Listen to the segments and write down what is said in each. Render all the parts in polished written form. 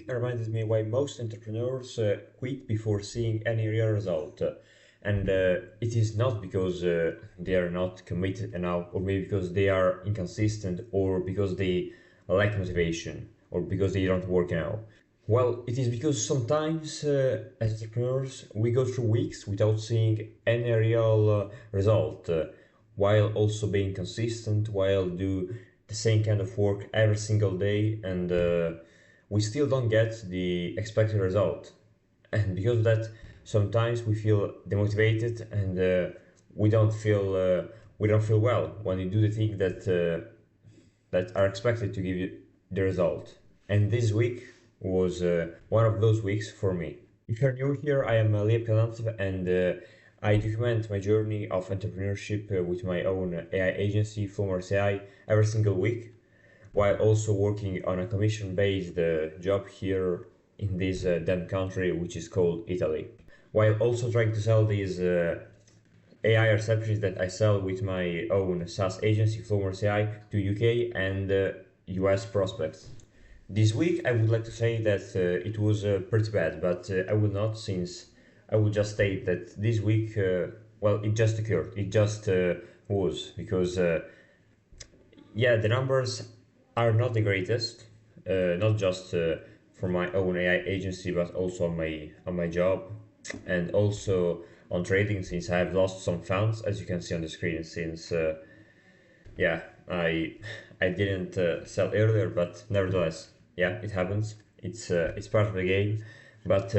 week reminded me why most entrepreneurs quit before seeing any real result. And it is not because they are not committed enough, or maybe because they are inconsistent, or because they lack motivation, or because they don't work out. Well, it is because sometimes as entrepreneurs we go through weeks without seeing any real result, while also being consistent, while do the same kind of work every single day, and we still don't get the expected result. And because of that, sometimes we feel demotivated, and we don't feel well when you do the things that are expected to give you the result. And this week was one of those weeks for me. If you're new here, I am Hlyeb Kazantsev, and I document my journey of entrepreneurship with my own AI agency, Flowmerce AI, every single week, while also working on a commission-based job here in this damn country, which is called Italy, while also trying to sell these AI receptions that I sell with my own SaaS agency, Flowmerce AI, to UK and US prospects. This week, I would like to say that it was pretty bad, but I will not, since I will just state that this week, well, it just occurred. It just was, because, yeah, the numbers are not the greatest, not just for my own AI agency, but also on my job, and also on trading, since I have lost some funds, as you can see on the screen, since yeah, I didn't sell earlier, but nevertheless, yeah, it happens. It's part of the game, but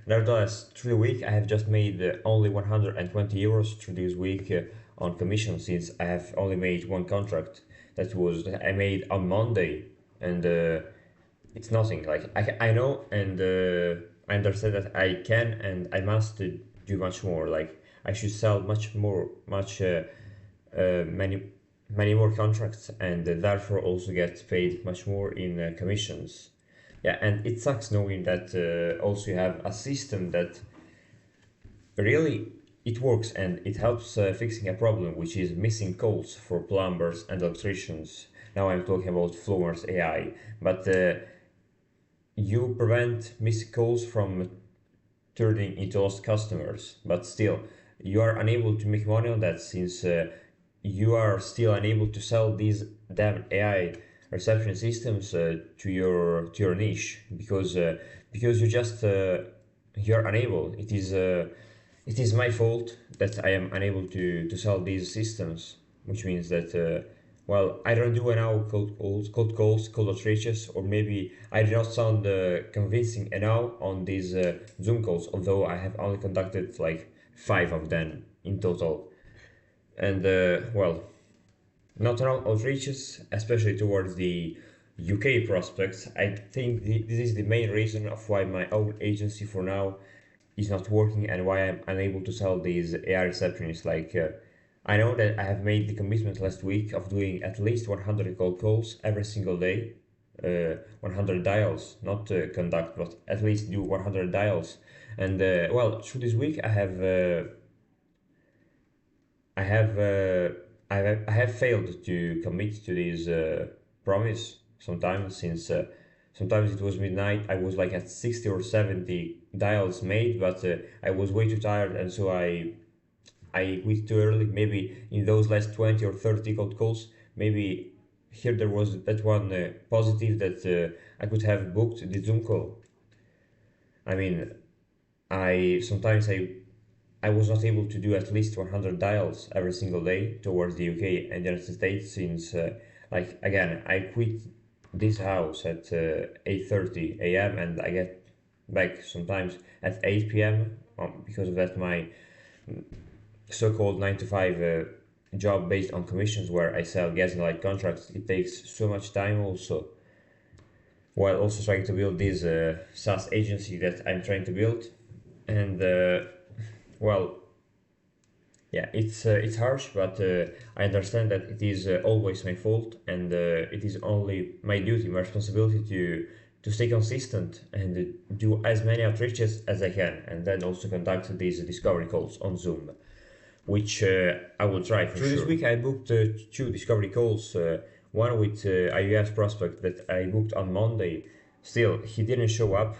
nevertheless, through the week I have just made only 120 euros through this week on commission, since I have only made one contract that I made on Monday, and it's nothing. Like I know, and I understand that I can and I must do much more. Like I should sell much more, many more contracts, and therefore also get paid much more in commissions. Yeah, and it sucks knowing that also you have a system that really it works, and it helps fixing a problem, which is missing calls for plumbers and electricians. Now I'm talking about Flowmerce AI, but you prevent missed calls from turning into lost customers, but still you are unable to make money on that, since you are still unable to sell these damn AI reception systems to your niche, because you're unable. It is my fault that I am unable to sell these systems, which means that well, I don't do enough cold calls, cold outreaches, or maybe I do not sound convincing enough on these Zoom calls, although I have only conducted like 5 of them in total. And well, not enough outreaches, especially towards the UK prospects. I think this is the main reason of why my own agency for now is not working, and why I'm unable to sell these AI receptionists. Like I know that I have made the commitment last week of doing at least 100 cold calls every single day, 100 dials, not conduct, but at least do 100 dials. And well, through this week I have failed to commit to this promise sometimes, since sometimes it was midnight. I was like at 60 or 70 dials made, but I was way too tired, and so I quit too early. Maybe in those last 20 or 30 cold calls, maybe here there was that one positive, that I could have booked the Zoom call. I mean, I was not able to do at least 100 dials every single day towards the UK and the United States, since like again, I quit this house at 8:30 a.m. and I get back sometimes at 8 p.m. Because of that, my so-called 9 to 5 job based on commissions, where I sell gas and light contracts, it takes so much time also, while also trying to build this SaaS agency that I'm trying to build. And well, yeah, it's harsh, but I understand that it is always my fault, and it is only my duty, my responsibility to stay consistent and do as many outreaches as I can, and then also conduct these discovery calls on Zoom, which I will try for sure. This week I booked 2 discovery calls, one with a US prospect that I booked on Monday, Still, he didn't show up,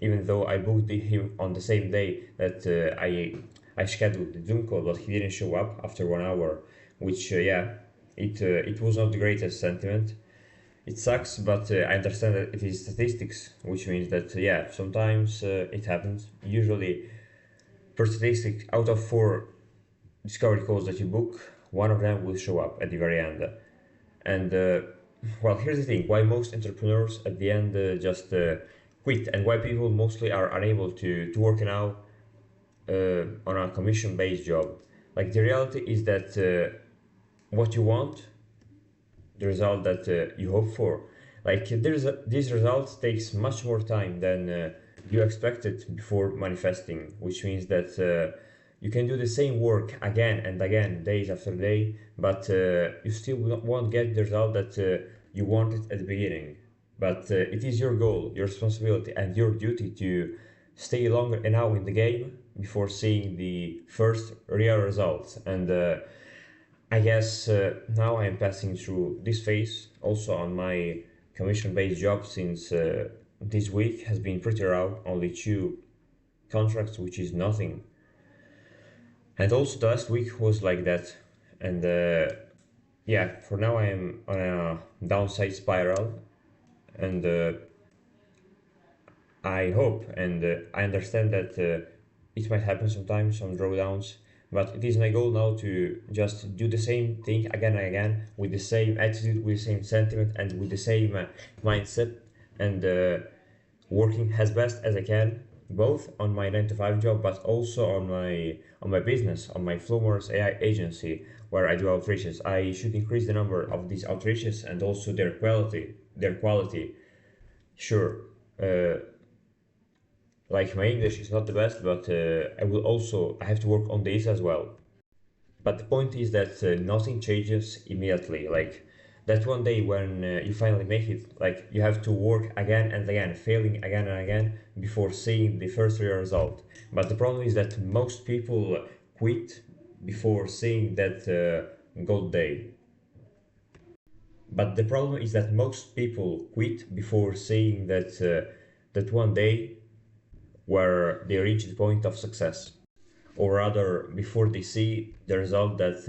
even though I booked him on the same day that I scheduled the Zoom call, but he didn't show up after 1 hour, which yeah, it was not the greatest sentiment. It sucks, but I understand that it is statistics, which means that yeah, sometimes it happens. Usually, per statistic, out of 4 discovery calls that you book, one of them will show up at the very end. And well, here's the thing: why most entrepreneurs at the end just quit, and why people mostly are unable to work now on a commission-based job. Like the reality is that what you want, the result that you hope for, like these results takes much more time than you expected before manifesting, which means that you can do the same work again and again, days after day, but you still won't get the result that you wanted at the beginning. But it is your goal, your responsibility, and your duty to stay longer enough in the game before seeing the first real results. And I guess now I am passing through this phase also on my commission-based job, since this week has been pretty raw, only 2 contracts, which is nothing. And also the last week was like that. And yeah, for now I am on a downside spiral, and I hope and I understand that it might happen sometimes, some drawdowns, but it is my goal now to just do the same thing again and again, with the same attitude, with the same sentiment, and with the same mindset, and working as best as I can, both on my 9 to 5 job, but also on my business, on my Flowmerce AI agency, where I do outreaches. I should increase the number of these outreaches and also their quality. Sure, like my English is not the best, but I have to work on this as well. But the point is that nothing changes immediately. Like that one day when you finally make it, like you have to work again and again, failing again and again before seeing the first real result. But the problem is that most people quit before seeing that gold day. But the problem is that most people quit before seeing that one day where they reach the point of success, or rather before they see the result that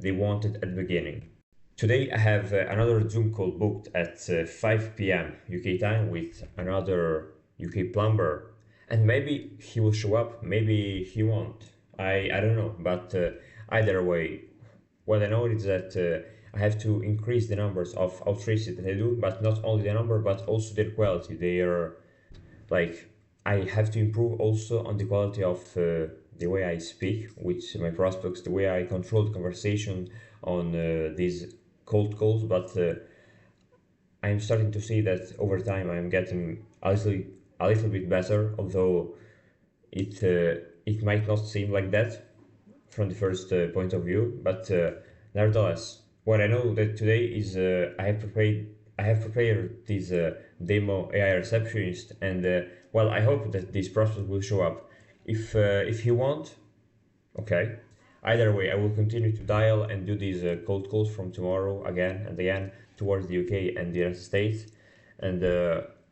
they wanted at the beginning. Today I have another Zoom call booked at 5 p.m. UK time with another UK plumber, and maybe he will show up, maybe he won't. I don't know, but either way, what I know is that I have to increase the numbers of outreaches that I do, but not only the number, but also their quality. They are like, I have to improve also on the quality of the way I speak with my prospects, the way I control the conversation on these cold calls. But I'm starting to see that over time I'm getting a little bit better, although it might not seem like that from the first point of view. But nevertheless, what I know that today is I have prepared this demo AI receptionist, and well, I hope that this prospect will show up. If he won't, okay. Either way, I will continue to dial and do these cold calls from tomorrow again and again towards the UK and the United States, and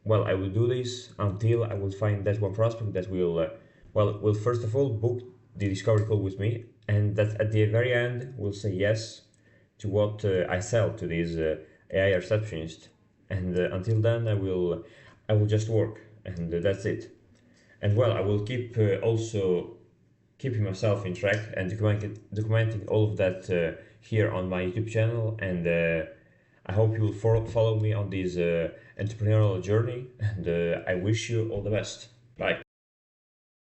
well, I will do this until I will find that one prospect that will first of all book the discovery call with me, and that at the very end will say yes to what I sell to this AI receptionist. And until then, I will just work, and that's it. And well, I will keep also keeping myself in track and documenting all of that here on my YouTube channel. And I hope you will follow me on this entrepreneurial journey. And I wish you all the best.